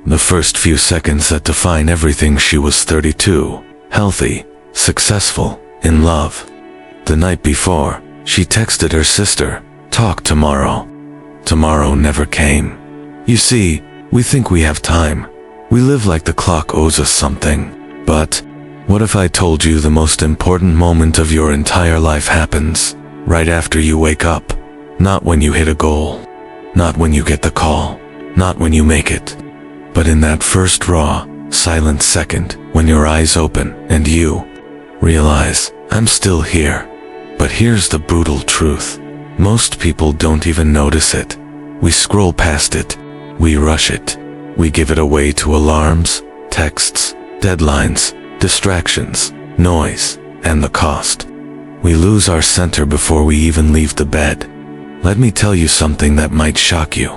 The first few seconds that define everything. She was 32, healthy, successful, in love. The night before, she texted her sister, "Talk tomorrow." Tomorrow never came. You see, we think we have time. We live like the clock owes us something. But what if I told you the most important moment of your entire life happens right after you wake up? Not when you hit a goal, not when you get the call, not when you make it, but in that first raw, silent second when your eyes open and you realize, I'm still here. But here's the brutal truth. Most people don't even notice it. We scroll past it. We rush it. We give it away to alarms, texts, deadlines, distractions, noise, and the cost. We lose our center before we even leave the bed. Let me tell you something that might shock you.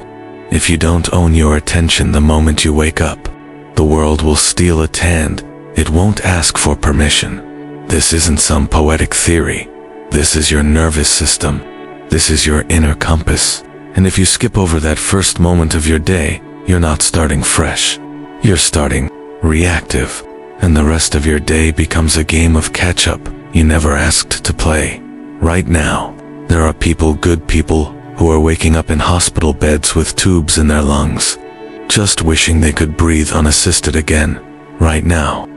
If you don't own your attention the moment you wake up, the world will steal it and it won't ask for permission. This isn't some poetic theory. This is your nervous system. This is your inner compass. And if you skip over that first moment of your day, you're not starting fresh. You're starting reactive. And the rest of your day becomes a game of catch-up you never asked to play. Right now, there are people, good people, who are waking up in hospital beds with tubes in their lungs, just wishing they could breathe unassisted again. Right now,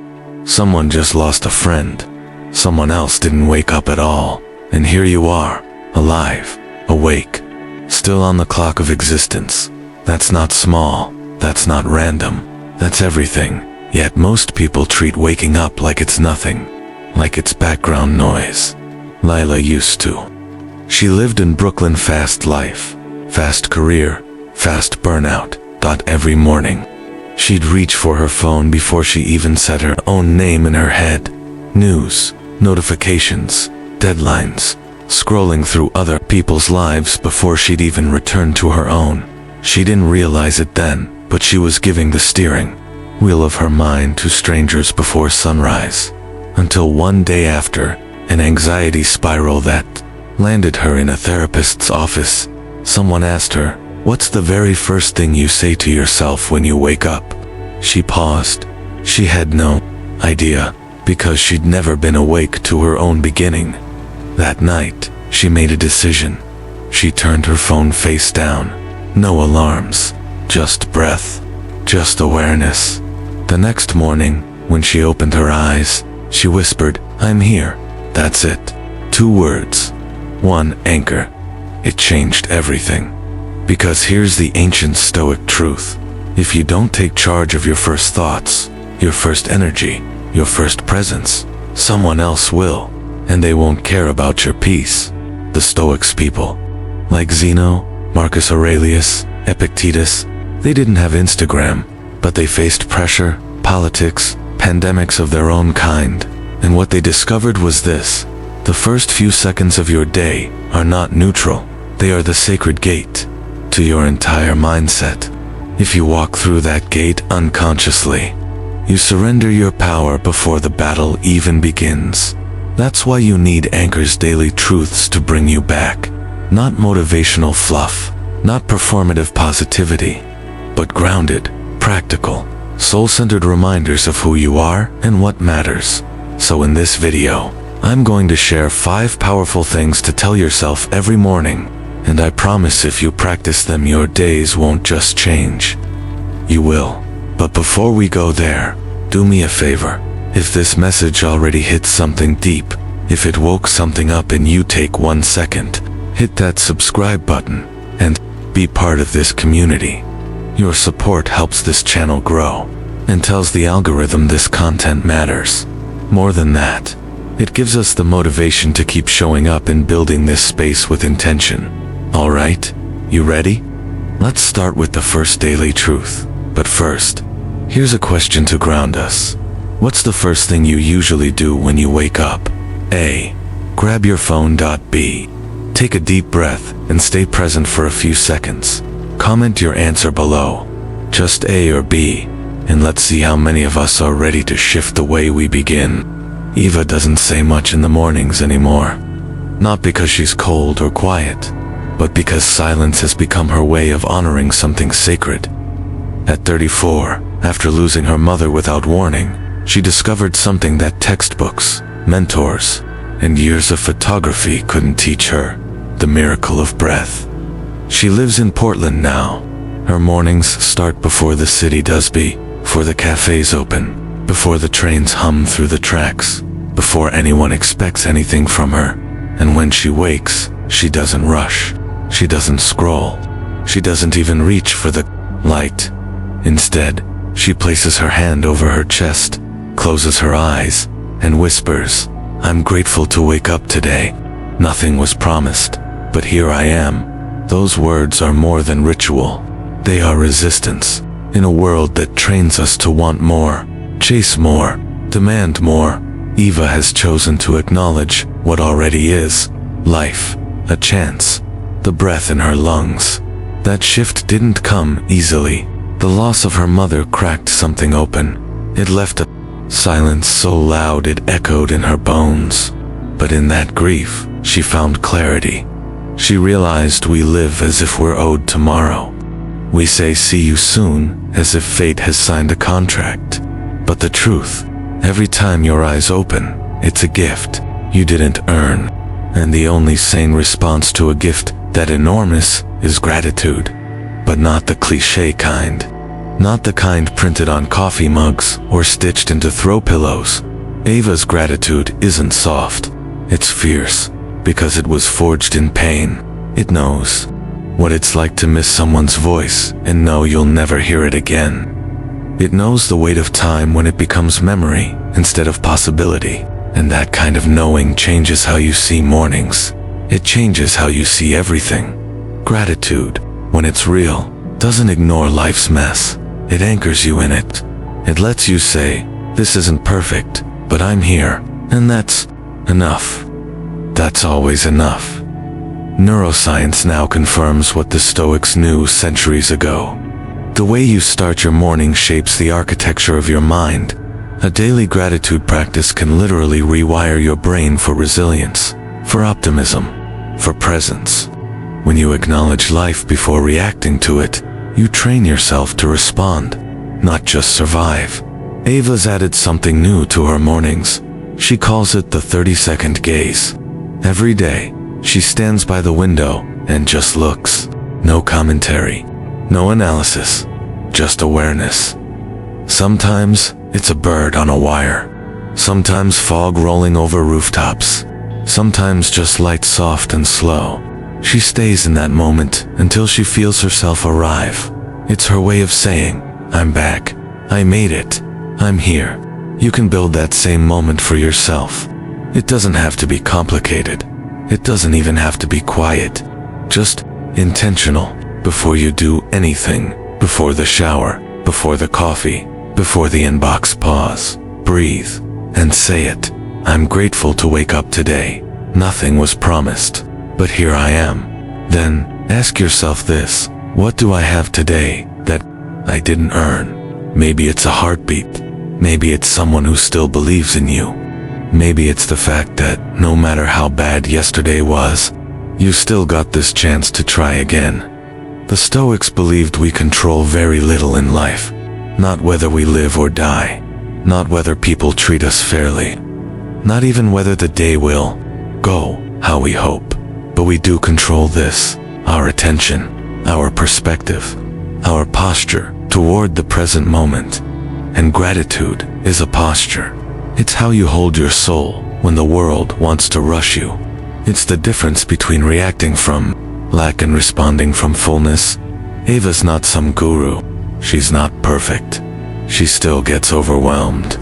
someone just lost a friend. Someone else didn't wake up at all. And here you are, alive, awake, still on the clock of existence. That's not small. That's not random. That's everything. Yet most people treat waking up like it's nothing, like it's background noise. Lila used to. She lived in Brooklyn, fast life, fast career, fast burnout. Every morning, she'd reach for her phone before she even said her own name in her head. News, notifications, deadlines, scrolling through other people's lives before she'd even return to her own. She didn't realize it then, but she was giving the steering wheel of her mind to strangers before sunrise. Until one day after, an anxiety spiral that landed her in a therapist's office. Someone asked her, "What's the very first thing you say to yourself when you wake up?" She paused. She had no idea, because she'd never been awake to her own beginning. That night, she made a decision. She turned her phone face down. No alarms, just breath, just awareness. The next morning, when she opened her eyes, she whispered, "I'm here." That's it. 2 words. 1 anchor. It changed everything. Because here's the ancient Stoic truth. If you don't take charge of your first thoughts, your first energy, your first presence, someone else will, and they won't care about your peace. The Stoics people, like Zeno, Marcus Aurelius, Epictetus, they didn't have Instagram, but they faced pressure, politics, pandemics of their own kind. And what they discovered was this: the first few seconds of your day are not neutral. They are the sacred gate to your entire mindset. If you walk through that gate unconsciously, you surrender your power before the battle even begins. That's why you need anchors, daily truths to bring you back. Not motivational fluff, not performative positivity, but grounded, practical, soul-centered reminders of who you are and what matters. So in this video, I'm going to share 5 powerful things to tell yourself every morning. And I promise if you practice them, your days won't just change. You will. But before we go there, do me a favor. If this message already hit something deep, if it woke something up in you, take 1 second, hit that subscribe button, and be part of this community. Your support helps this channel grow, and tells the algorithm this content matters. More than that, it gives us the motivation to keep showing up and building this space with intention. Alright, you ready? Let's start with the first daily truth. But first, here's a question to ground us. What's the first thing you usually do when you wake up? A. Grab your phone. B. Take a deep breath and stay present for a few seconds. Comment your answer below. Just A or B, and let's see how many of us are ready to shift the way we begin. Eva doesn't say much in the mornings anymore. Not because she's cold or quiet, but because silence has become her way of honoring something sacred. At 34, after losing her mother without warning, she discovered something that textbooks, mentors, and years of photography couldn't teach her: the miracle of breath. She lives in Portland now. Her mornings start before the city does, before the cafes open, before the trains hum through the tracks, before anyone expects anything from her. And when she wakes, she doesn't rush. She doesn't scroll. She doesn't even reach for the light. Instead, she places her hand over her chest, closes her eyes, and whispers, "I'm grateful to wake up today. Nothing was promised, but here I am." Those words are more than ritual. They are resistance. In a world that trains us to want more, chase more, demand more, Eva has chosen to acknowledge what already is: life, a chance, the breath in her lungs. That shift didn't come easily. The loss of her mother cracked something open. It left a silence so loud it echoed in her bones. But in that grief, she found clarity. She realized we live as if we're owed tomorrow. We say "see you soon" as if fate has signed a contract. But the truth, every time your eyes open, it's a gift you didn't earn. And the only sane response to a gift that enormous is gratitude. But not the cliché kind. Not the kind printed on coffee mugs or stitched into throw pillows. Eva's gratitude isn't soft. It's fierce, because it was forged in pain. It knows what it's like to miss someone's voice and know you'll never hear it again. It knows the weight of time when it becomes memory instead of possibility. And that kind of knowing changes how you see mornings. It changes how you see everything. Gratitude, when it's real, doesn't ignore life's mess. It anchors you in it. It lets you say, "This isn't perfect, but I'm here, and that's enough." That's always enough. Neuroscience now confirms what the Stoics knew centuries ago. The way you start your morning shapes the architecture of your mind. A daily gratitude practice can literally rewire your brain for resilience, for optimism, for presence. When you acknowledge life before reacting to it, you train yourself to respond, not just survive. Eva's added something new to her mornings. She calls it the 30-second gaze. Every day, she stands by the window and just looks. No commentary, no analysis, just awareness. Sometimes it's a bird on a wire. Sometimes fog rolling over rooftops. Sometimes just light soft and slow. She stays in that moment until she feels herself arrive. It's her way of saying, "I'm back. I made it. I'm here." You can build that same moment for yourself. It doesn't have to be complicated. It doesn't even have to be quiet. Just intentional. Before you do anything, before the shower, before the coffee, before the inbox, pause, breathe, and say it. "I'm grateful to wake up today. Nothing was promised, but here I am." Then ask yourself this: what do I have today that I didn't earn? Maybe it's a heartbeat. Maybe it's someone who still believes in you. Maybe it's the fact that no matter how bad yesterday was, you still got this chance to try again. The Stoics believed we control very little in life. Not whether we live or die. Not whether people treat us fairly. Not even whether the day will go how we hope. But we do control this: our attention, our perspective, our posture toward the present moment. And gratitude is a posture. It's how you hold your soul when the world wants to rush you. It's the difference between reacting from lack and responding from fullness. Eva's not some guru. She's not perfect. She still gets overwhelmed.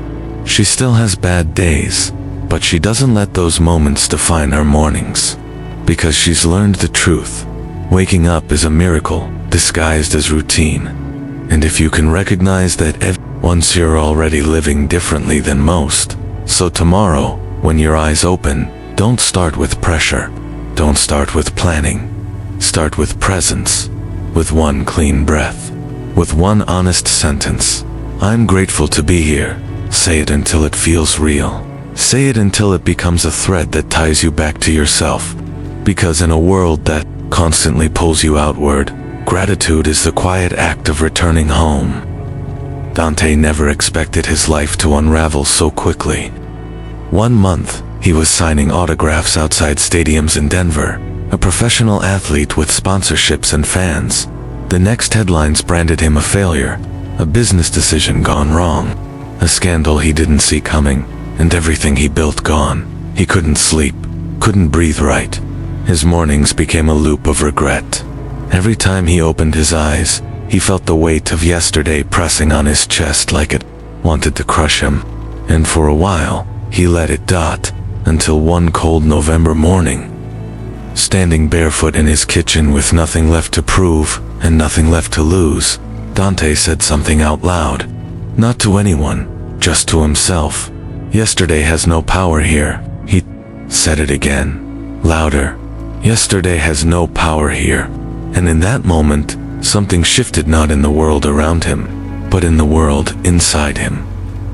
She still has bad days, but she doesn't let those moments define her mornings. Because she's learned the truth. Waking up is a miracle disguised as routine. And if you can recognize that once, you're already living differently than most. So tomorrow, when your eyes open, don't start with pressure. Don't start with planning. Start with presence. With one clean breath. With one honest sentence. "I'm grateful to be here." Say it until it feels real. Say it until it becomes a thread that ties you back to yourself. Because in a world that constantly pulls you outward, Gratitude is the quiet act of returning home. Dante never expected his life to unravel so quickly. One month, he was signing autographs outside stadiums in Denver, a professional athlete with sponsorships and fans. The next headlines branded him a failure, a business decision gone wrong, a scandal he didn't see coming, and everything he built gone. He couldn't sleep, couldn't breathe right. His mornings became a loop of regret. Every time he opened his eyes, he felt the weight of yesterday pressing on his chest like it wanted to crush him. And for a while, he let it dot, until one cold November morning. Standing barefoot in his kitchen with nothing left to prove and nothing left to lose, Dante said something out loud. Not to anyone, just to himself. Yesterday has no power here. He said it again, louder. Yesterday has no power here. And in that moment, something shifted, not in the world around him, but in the world inside him.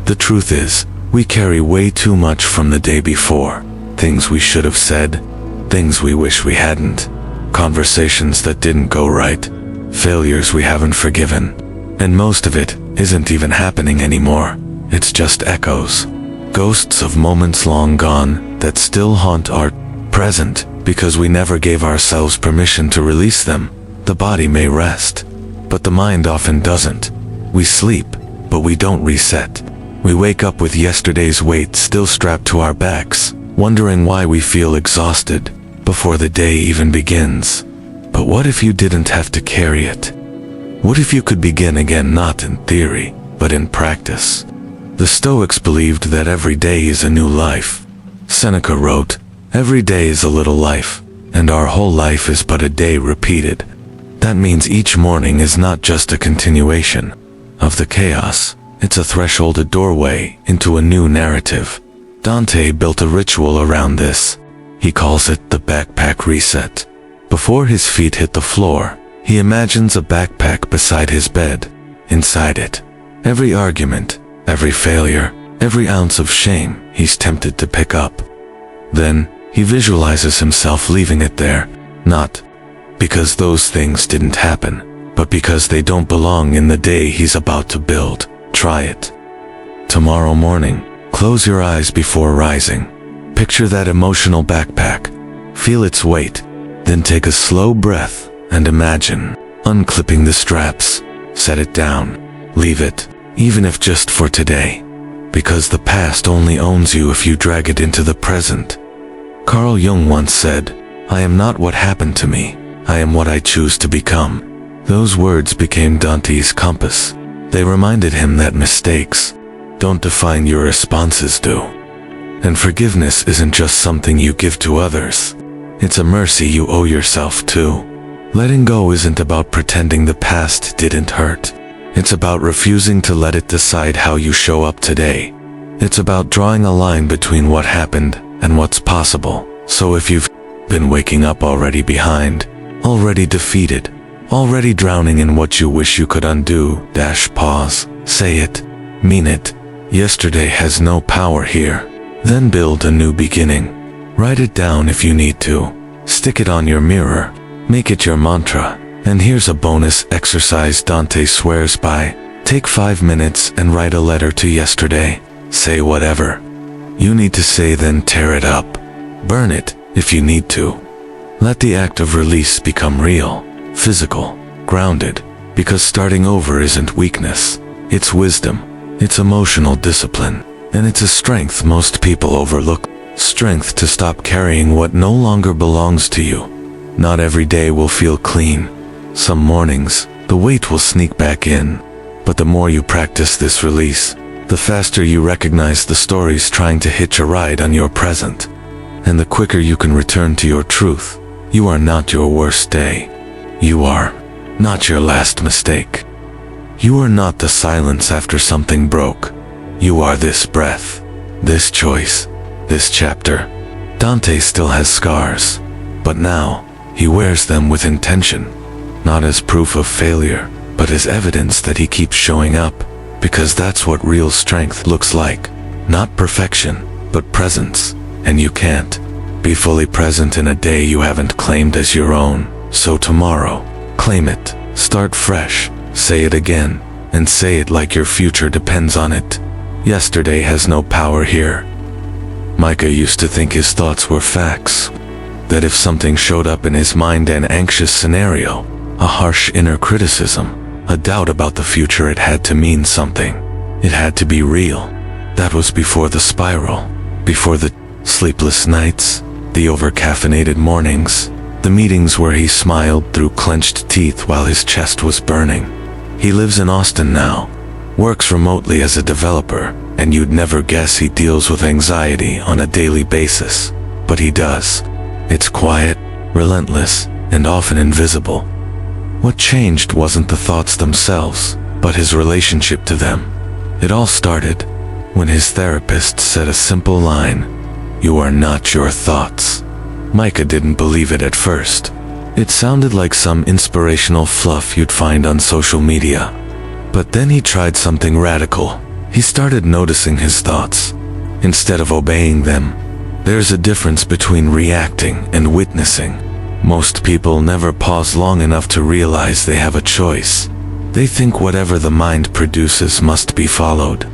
The truth is, we carry way too much from the day before. Things we should have said, things we wish we hadn't, conversations that didn't go right, failures we haven't forgiven. And most of it isn't even happening anymore. It's just echoes, ghosts of moments long gone that still haunt our present because we never gave ourselves permission to release them. The body may rest, but the mind often doesn't. We sleep, but we don't reset. We wake up with yesterday's weight still strapped to our backs, wondering why we feel exhausted before the day even begins. But what if you didn't have to carry it? What if you could begin again, not in theory, but in practice? The Stoics believed that every day is a new life. Seneca wrote, "Every day is a little life, and our whole life is but a day repeated." That means each morning is not just a continuation of the chaos. It's a threshold, a doorway into a new narrative. Dante built a ritual around this. He calls it the backpack reset. Before his feet hit the floor, he imagines a backpack beside his bed. Inside it, every argument, every failure, every ounce of shame he's tempted to pick up. Then, he visualizes himself leaving it there, not because those things didn't happen, but because they don't belong in the day he's about to build. Try it. Tomorrow morning, close your eyes before rising. Picture that emotional backpack. Feel its weight. Then take a slow breath and imagine unclipping the straps. Set it down. Leave it, even if just for today. Because the past only owns you if you drag it into the present. Carl Jung once said, "I am not what happened to me. I am what I choose to become." Those words became Dante's compass. They reminded him that mistakes don't define your responses do. And forgiveness isn't just something you give to others. It's a mercy you owe yourself too. Letting go isn't about pretending the past didn't hurt. It's about refusing to let it decide how you show up today. It's about drawing a line between what happened and what's possible. So if you've been waking up already behind, already defeated, already drowning in what you wish you could undo, pause, say it, mean it. Yesterday has no power here. Then build a new beginning. Write it down if you need to. Stick it on your mirror. Make it your mantra. And here's a bonus exercise Dante swears by. Take 5 minutes and write a letter to yesterday. Say whatever you need to say, then tear it up. Burn it if you need to. Let the act of release become real, physical, grounded, because starting over isn't weakness. It's wisdom. It's emotional discipline. And it's a strength most people overlook. Strength to stop carrying what no longer belongs to you. Not every day will feel clean. Some mornings, the weight will sneak back in. But the more you practice this release, the faster you recognize the stories trying to hitch a ride on your present. And the quicker you can return to your truth. You are not your worst day. You are not your last mistake. You are not the silence after something broke. You are this breath, this choice, this chapter. Dante still has scars, but now he wears them with intention, not as proof of failure, but as evidence that he keeps showing up, because that's what real strength looks like. Not perfection, but presence. And you can't be fully present in a day you haven't claimed as your own. So tomorrow, claim it. Start fresh, say it again, and say it like your future depends on it. Yesterday has no power here. Micah used to think his thoughts were facts, that if something showed up in his mind, an anxious scenario, a harsh inner criticism, a doubt about the future, it had to mean something. It had to be real. That was before the spiral, before the sleepless nights, the over-caffeinated mornings, the meetings where he smiled through clenched teeth while his chest was burning. He lives in Austin now, works remotely as a developer, and you'd never guess he deals with anxiety on a daily basis. But he does. It's quiet, relentless, and often invisible. What changed wasn't the thoughts themselves, but his relationship to them. It all started when his therapist said a simple line, "You are not your thoughts." Micah didn't believe it at first. It sounded like some inspirational fluff you'd find on social media. But then he tried something radical. He started noticing his thoughts, instead of obeying them. There's a difference between reacting and witnessing. Most people never pause long enough to realize they have a choice. They think whatever the mind produces must be followed.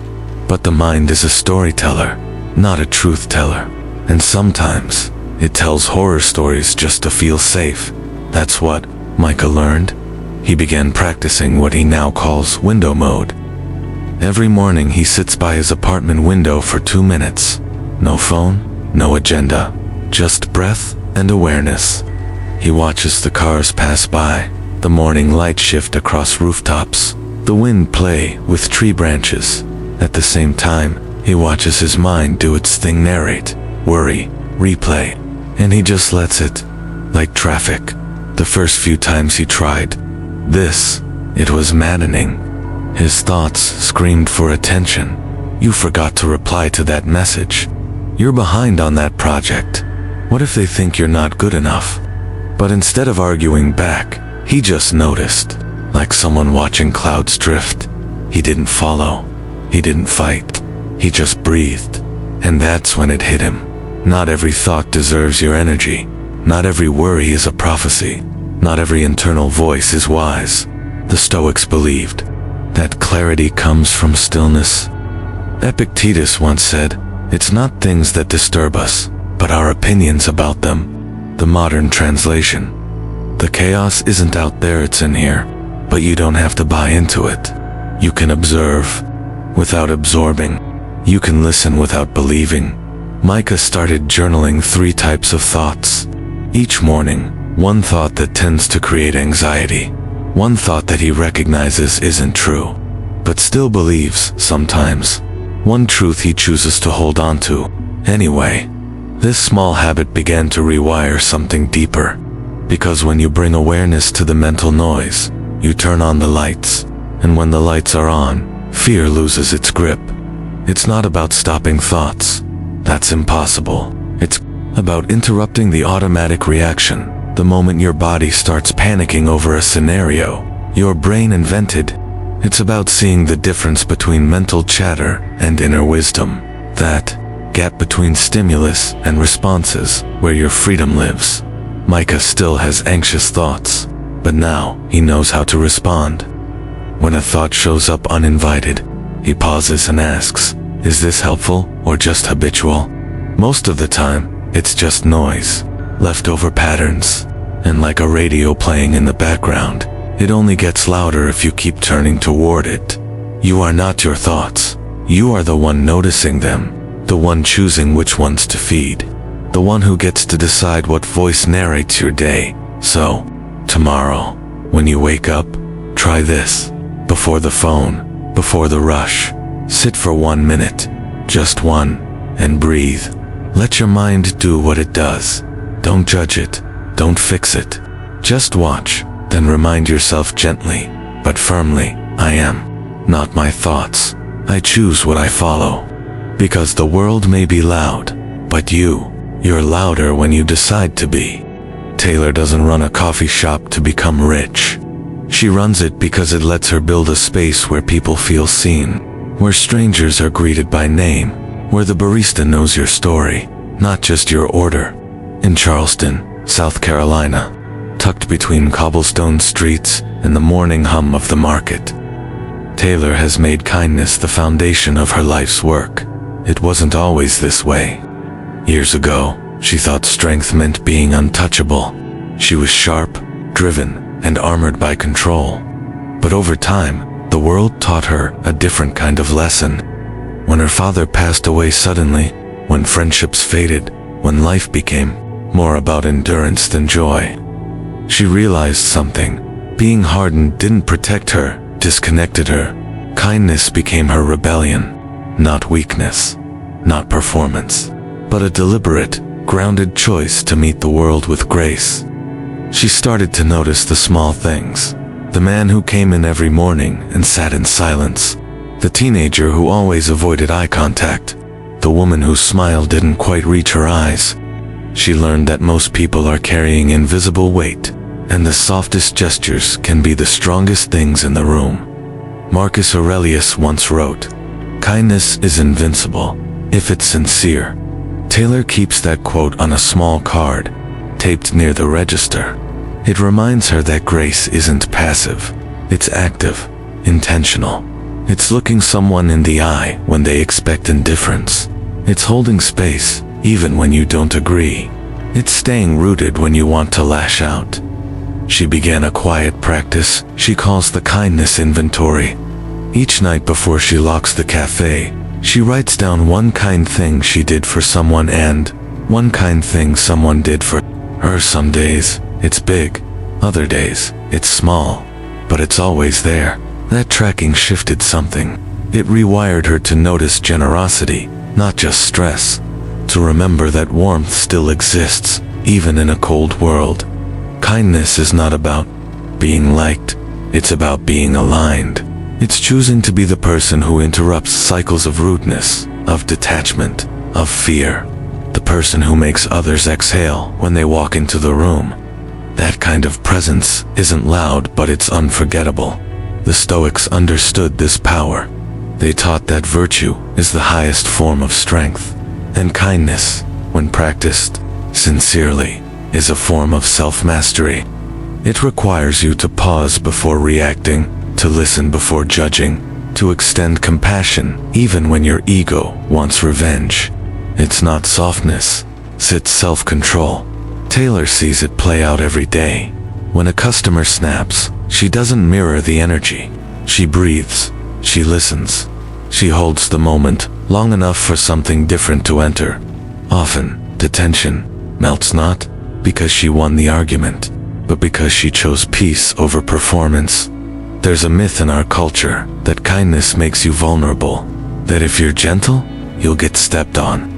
But the mind is a storyteller, not a truth teller. And sometimes, it tells horror stories just to feel safe. That's what Micah learned. He began practicing what he now calls window mode. Every morning he sits by his apartment window for 2 minutes. No phone, no agenda, just breath and awareness. He watches the cars pass by, the morning light shift across rooftops, the wind play with tree branches. At the same time, he watches his mind do its thing, narrate, worry, replay, and he just lets it, like traffic. The first few times he tried this, it was maddening. His thoughts screamed for attention. You forgot to reply to that message. You're behind on that project. What if they think you're not good enough? But instead of arguing back, he just noticed, like someone watching clouds drift. He didn't follow. He didn't fight. He just breathed. And that's when it hit him. Not every thought deserves your energy. Not every worry is a prophecy. Not every internal voice is wise. The Stoics believed that clarity comes from stillness. Epictetus once said, "It's not things that disturb us, but our opinions about them." The modern translation: the chaos isn't out there, it's in here, but you don't have to buy into it. You can observe without absorbing. You can listen without believing. Micah started journaling 3 types of thoughts. Each morning, one thought that tends to create anxiety. One thought that he recognizes isn't true, but still believes sometimes. One truth he chooses to hold on to anyway. This small habit began to rewire something deeper, because when you bring awareness to the mental noise, you turn on the lights, and when the lights are on, fear loses its grip. It's not about stopping thoughts. That's impossible. It's about interrupting the automatic reaction. The moment your body starts panicking over a scenario your brain invented. It's about seeing the difference between mental chatter and inner wisdom. That gap between stimulus and responses, where your freedom lives. Micah still has anxious thoughts, but now he knows how to respond. When a thought shows up uninvited, he pauses and asks, "Is this helpful or just habitual?" Most of the time, it's just noise, leftover patterns, and like a radio playing in the background, it only gets louder if you keep turning toward it. You are not your thoughts. You are the one noticing them, the one choosing which ones to feed, the one who gets to decide what voice narrates your day. So, tomorrow, when you wake up, try this. Before the phone, before the rush, sit for 1 minute, just one, and breathe. Let your mind do what it does. Don't judge it. Don't fix it. Just watch, then remind yourself gently, but firmly, I am not my thoughts. I choose what I follow. Because the world may be loud, but you're louder when you decide to be. Taylor doesn't run a coffee shop to become rich. She runs it because it lets her build a space where people feel seen, where strangers are greeted by name, where the barista knows your story, not just your order. In Charleston, South Carolina, tucked between cobblestone streets and the morning hum of the market. Taylor has made kindness the foundation of her life's work. It wasn't always this way. Years ago, she thought strength meant being untouchable. She was sharp, driven, and armored by control. But over time, the world taught her a different kind of lesson. When her father passed away suddenly, when friendships faded, when life became more about endurance than joy, she realized something. Being hardened didn't protect her, disconnected her. Kindness became her rebellion. Not weakness, not performance, but a deliberate, grounded choice to meet the world with grace. She started to notice the small things. The man who came in every morning and sat in silence. The teenager who always avoided eye contact. The woman whose smile didn't quite reach her eyes. She learned that most people are carrying invisible weight, and the softest gestures can be the strongest things in the room. Marcus Aurelius once wrote, "Kindness is invincible, if it's sincere." Taylor keeps that quote on a small card, taped near the register. It reminds her that grace isn't passive. It's active, intentional. It's looking someone in the eye when they expect indifference. It's holding space, even when you don't agree. It's staying rooted when you want to lash out. She began a quiet practice she calls the kindness inventory. Each night before she locks the cafe, she writes down one kind thing she did for someone and one kind thing someone did for her. Some days, it's big. Other days, it's small. But it's always there. That tracking shifted something. It rewired her to notice generosity, not just stress. To remember that warmth still exists, even in a cold world. Kindness is not about being liked. It's about being aligned. It's choosing to be the person who interrupts cycles of rudeness, of detachment, of fear. The person who makes others exhale when they walk into the room. That kind of presence isn't loud, but it's unforgettable. The Stoics understood this power. They taught that virtue is the highest form of strength, and kindness, when practiced sincerely, is a form of self-mastery. It requires you to pause before reacting, to listen before judging, to extend compassion even when your ego wants revenge. It's not softness, it's self-control. Taylor sees it play out every day. When a customer snaps, she doesn't mirror the energy. She breathes, she listens, she holds the moment long enough for something different to enter. Often, the tension melts not because she won the argument, but because she chose peace over performance. There's a myth in our culture that kindness makes you vulnerable, that if you're gentle, you'll get stepped on.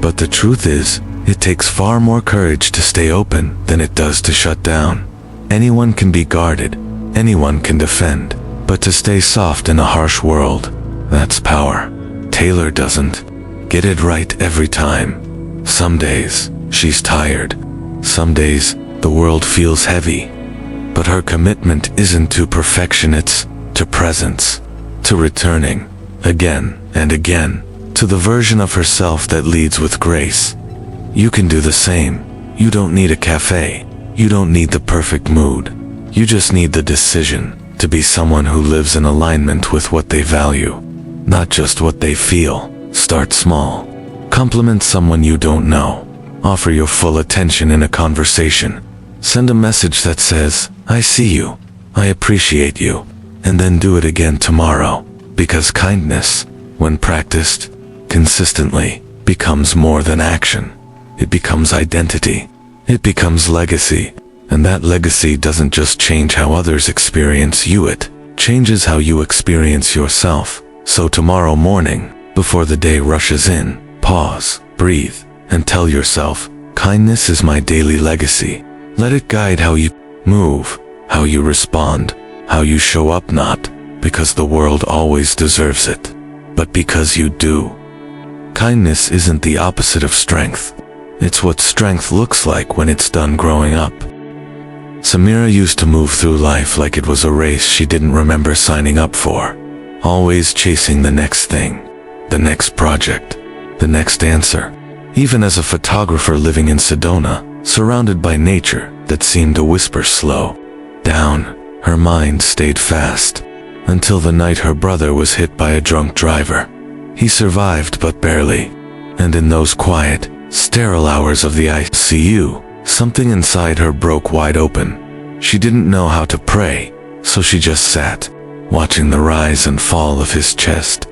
But the truth is, it takes far more courage to stay open than it does to shut down. Anyone can be guarded, anyone can defend, but to stay soft in a harsh world, that's power. Taylor doesn't get it right every time. Some days, she's tired. Some days, the world feels heavy. But her commitment isn't to perfection, it's to presence, to returning, again and again, to the version of herself that leads with grace. You can do the same. You don't need a cafe. You don't need the perfect mood. You just need the decision to be someone who lives in alignment with what they value, not just what they feel. Start small. Compliment someone you don't know. Offer your full attention in a conversation. Send a message that says, "I see you, I appreciate you," and then do it again tomorrow. Because kindness, when practiced consistently, becomes more than action. It becomes identity. It becomes legacy. And that legacy doesn't just change how others experience you, it changes how you experience yourself. So tomorrow morning, before the day rushes in, pause, breathe, and tell yourself, kindness is my daily legacy. Let it guide how you move, how you respond, how you show up, not because the world always deserves it, but because you do. Kindness isn't the opposite of strength. It's what strength looks like when it's done growing up. Samira used to move through life like it was a race she didn't remember signing up for, always chasing the next thing, the next project, the next answer. Even as a photographer living in Sedona, surrounded by nature, that seemed to whisper slow down. Her mind stayed fast until the night her brother was hit by a drunk driver. He survived, but barely. And in those quiet, sterile hours of the ICU, something inside her broke wide open. She didn't know how to pray, so she just sat, watching the rise and fall of his chest,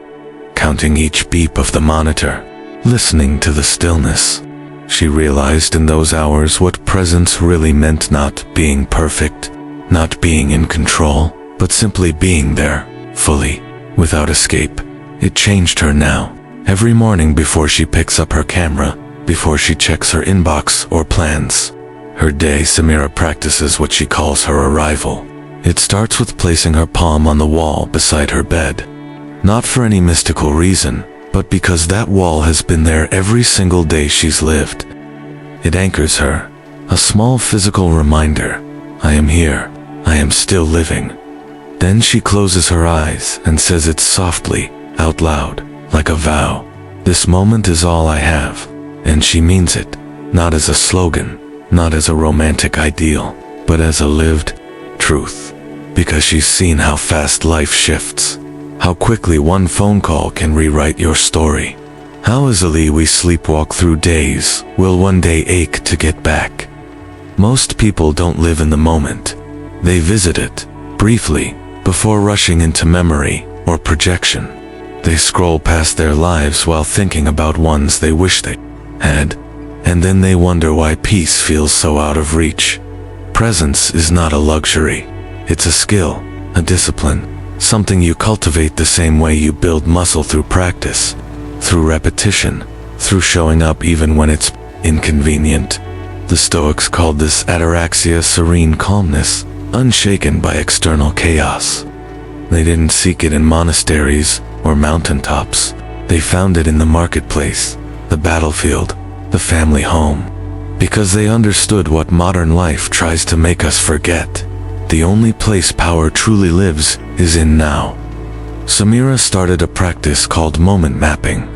counting each beep of the monitor, listening to the stillness. She realized in those hours what presence really meant: not being perfect, not being in control, but simply being there, fully, without escape. It changed her now. Every morning before she picks up her camera, before she checks her inbox or plans her day, Samira practices what she calls her arrival. It starts with placing her palm on the wall beside her bed. Not for any mystical reason, but because that wall has been there every single day she's lived. It anchors her, a small physical reminder: I am here, I am still living. Then she closes her eyes and says it softly, out loud, like a vow. This moment is all I have. And she means it, not as a slogan, not as a romantic ideal, but as a lived truth. Because she's seen how fast life shifts, how quickly one phone call can rewrite your story. How easily we sleepwalk through days will one day ache to get back. Most people don't live in the moment. They visit it, briefly, before rushing into memory or projection. They scroll past their lives while thinking about ones they wish they had, and then they wonder why peace feels so out of reach. Presence is not a luxury. It's a skill, a discipline, something you cultivate the same way you build muscle: through practice, through repetition, through showing up even when it's inconvenient. The Stoics called this ataraxia, serene calmness, unshaken by external chaos. They didn't seek it in monasteries or mountaintops. They found it in the marketplace, the battlefield, the family home. Because they understood what modern life tries to make us forget. The only place power truly lives is in now. Samira started a practice called moment mapping.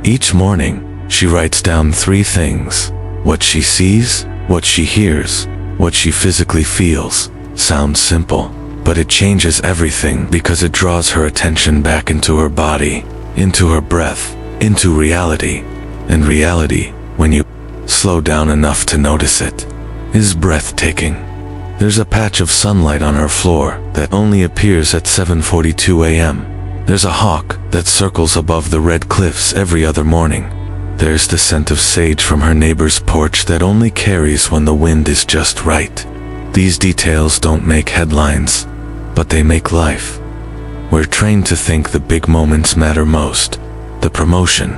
Each morning, she writes down 3 things: what she sees, what she hears, what she physically feels. Sounds simple, but it changes everything because it draws her attention back into her body, into her breath, into reality. And reality, when you slow down enough to notice it, is breathtaking. There's a patch of sunlight on her floor that only appears at 7:42 a.m. There's a hawk that circles above the red cliffs every other morning. There's the scent of sage from her neighbor's porch that only carries when the wind is just right. These details don't make headlines, but they make life. We're trained to think the big moments matter most: the promotion,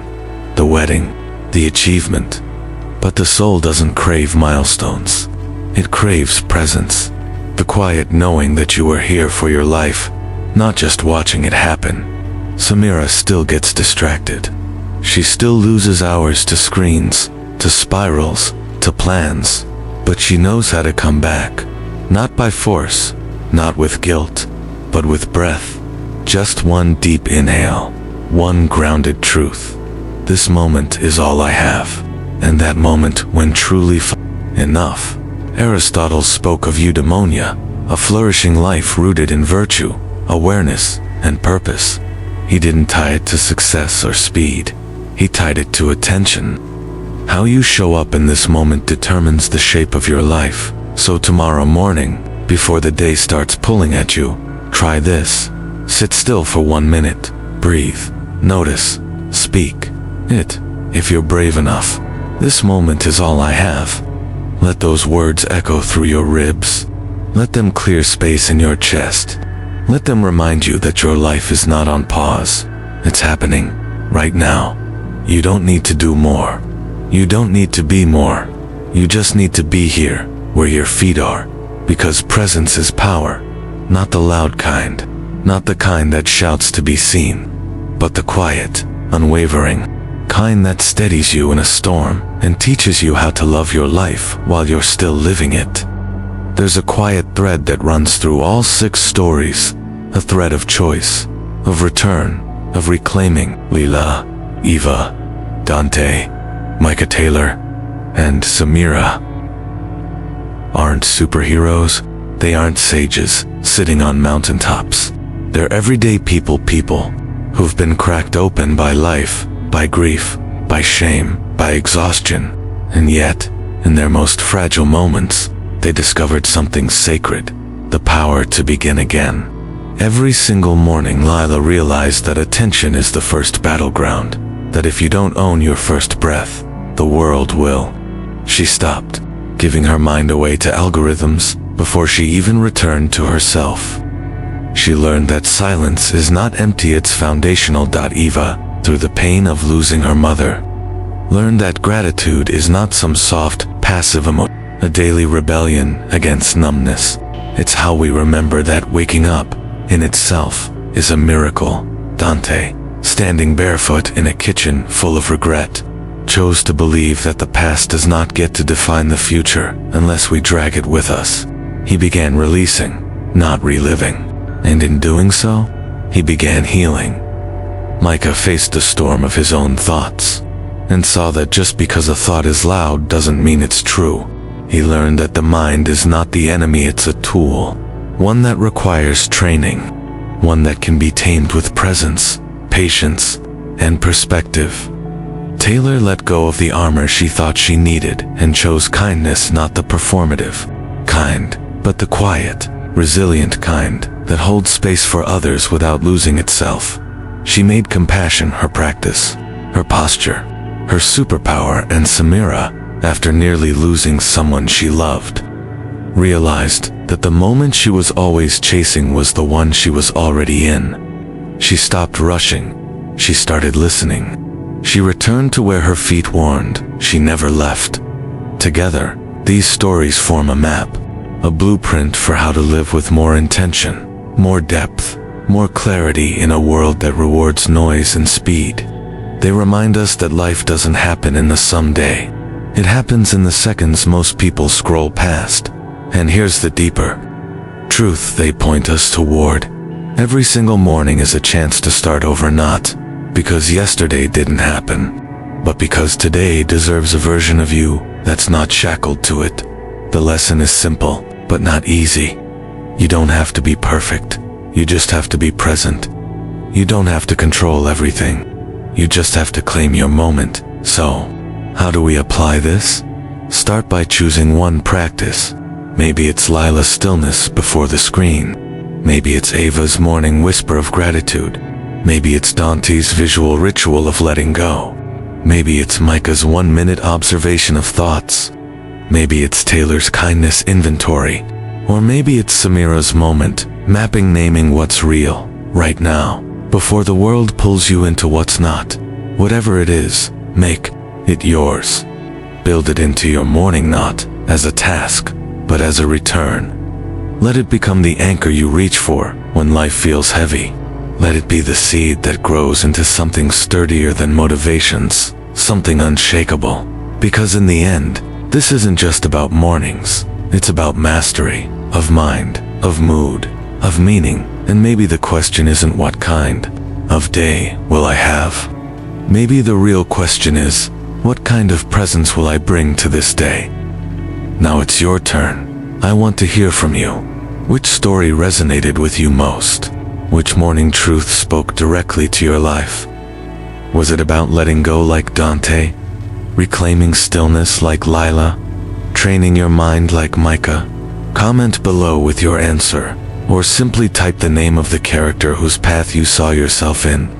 the wedding, the achievement. But the soul doesn't crave milestones. It craves presence. The quiet knowing that you are here for your life, not just watching it happen. Samira still gets distracted. She still loses hours to screens, to spirals, to plans. But she knows how to come back. Not by force, not with guilt, but with breath. Just one deep inhale, one grounded truth. This moment is all I have. And that moment when truly enough. Aristotle spoke of eudaimonia, a flourishing life rooted in virtue, awareness, and purpose. He didn't tie it to success or speed. He tied it to attention. How you show up in this moment determines the shape of your life. So tomorrow morning, before the day starts pulling at you, try this. Sit still for 1 minute. Breathe. Notice. Speak. It, if you're brave enough. This moment is all I have. Let those words echo through your ribs. Let them clear space in your chest. Let them remind you that your life is not on pause. It's happening, right now. You don't need to do more. You don't need to be more. You just need to be here, where your feet are. Because presence is power. Not the loud kind. Not the kind that shouts to be seen. But the quiet, unwavering kind that steadies you in a storm and teaches you how to love your life while you're still living it. There's a quiet thread that runs through all 6 stories, a thread of choice, of return, of reclaiming. Lila, Eva, Dante, Micah Taylor, and Samira. aren't superheroes. They aren't sages sitting on mountaintops. They're everyday people who've been cracked open by life, by grief, by shame, by exhaustion. And yet, in their most fragile moments, they discovered something sacred, the power to begin again. Every single morning, Lila realized that attention is the first battleground, that if you don't own your first breath, the world will. She stopped, giving her mind away to algorithms before she even returned to herself. She learned that silence is not empty, it's foundational. Eva, through the pain of losing her mother, learned that gratitude is not some soft, passive emotion, a daily rebellion against numbness. It's how we remember that waking up, in itself, is a miracle. Dante, standing barefoot in a kitchen full of regret, chose to believe that the past does not get to define the future unless we drag it with us. He began releasing, not reliving, and in doing so, he began healing. Micah faced a storm of his own thoughts, and saw that just because a thought is loud doesn't mean it's true. He learned that the mind is not the enemy, it's a tool, one that requires training, one that can be tamed with presence, patience, and perspective. Taylor let go of the armor she thought she needed and chose kindness, not the performative kind, but the quiet, resilient kind that holds space for others without losing itself. She made compassion her practice, her posture, her superpower, and Samira, after nearly losing someone she loved, realized that the moment she was always chasing was the one she was already in. She stopped rushing. She started listening. She returned to where her feet warned. She never left. Together, these stories form a map, a blueprint for how to live with more intention, more depth, more clarity in a world that rewards noise and speed. They remind us that life doesn't happen in the someday. It happens in the seconds most people scroll past. And here's the deeper truth they point us toward. Every single morning is a chance to start over, not because yesterday didn't happen, but because today deserves a version of you that's not shackled to it. The lesson is simple, but not easy. You don't have to be perfect. You just have to be present. You don't have to control everything. You just have to claim your moment. So, how do we apply this? Start by choosing one practice. Maybe it's Lila's stillness before the screen. Maybe it's Ava's morning whisper of gratitude. Maybe it's Dante's visual ritual of letting go. Maybe it's Micah's 1-minute observation of thoughts. Maybe it's Taylor's kindness inventory. Or maybe it's Samira's moment, mapping, naming what's real, right now, before the world pulls you into what's not. Whatever it is, make it yours. Build it into your morning, not as a task, but as a return. Let it become the anchor you reach for when life feels heavy. Let it be the seed that grows into something sturdier than motivations, something unshakable. Because in the end, this isn't just about mornings. It's about mastery, of mind, of mood, of meaning. And maybe the question isn't what kind of day will I have? Maybe the real question is, what kind of presence will I bring to this day? Now it's your turn. I want to hear from you. Which story resonated with you most? Which morning truth spoke directly to your life? Was it about letting go like Dante? Reclaiming stillness like Lila? Training your mind like Micah? Comment below with your answer, or simply type the name of the character whose path you saw yourself in.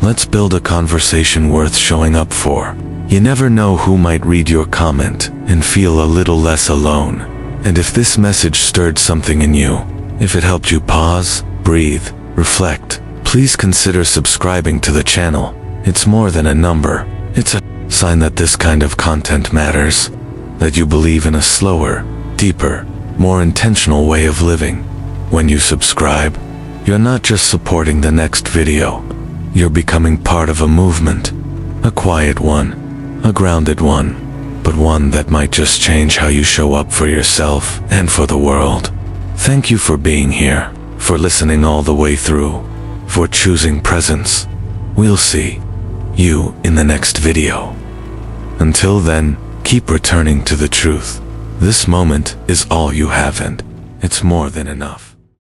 Let's build a conversation worth showing up for. You never know who might read your comment and feel a little less alone. And if this message stirred something in you, if it helped you pause, breathe, reflect, please consider subscribing to the channel. It's more than a number. It's a sign that this kind of content matters, that you believe in a slower, deeper, more intentional way of living. When you subscribe, you're not just supporting the next video. You're becoming part of a movement, a quiet one, a grounded one, but one that might just change how you show up for yourself and for the world. Thank you for being here, for listening all the way through, for choosing presence. We'll see you in the next video. Until then, keep returning to the truth. This moment is all you have, and it's more than enough.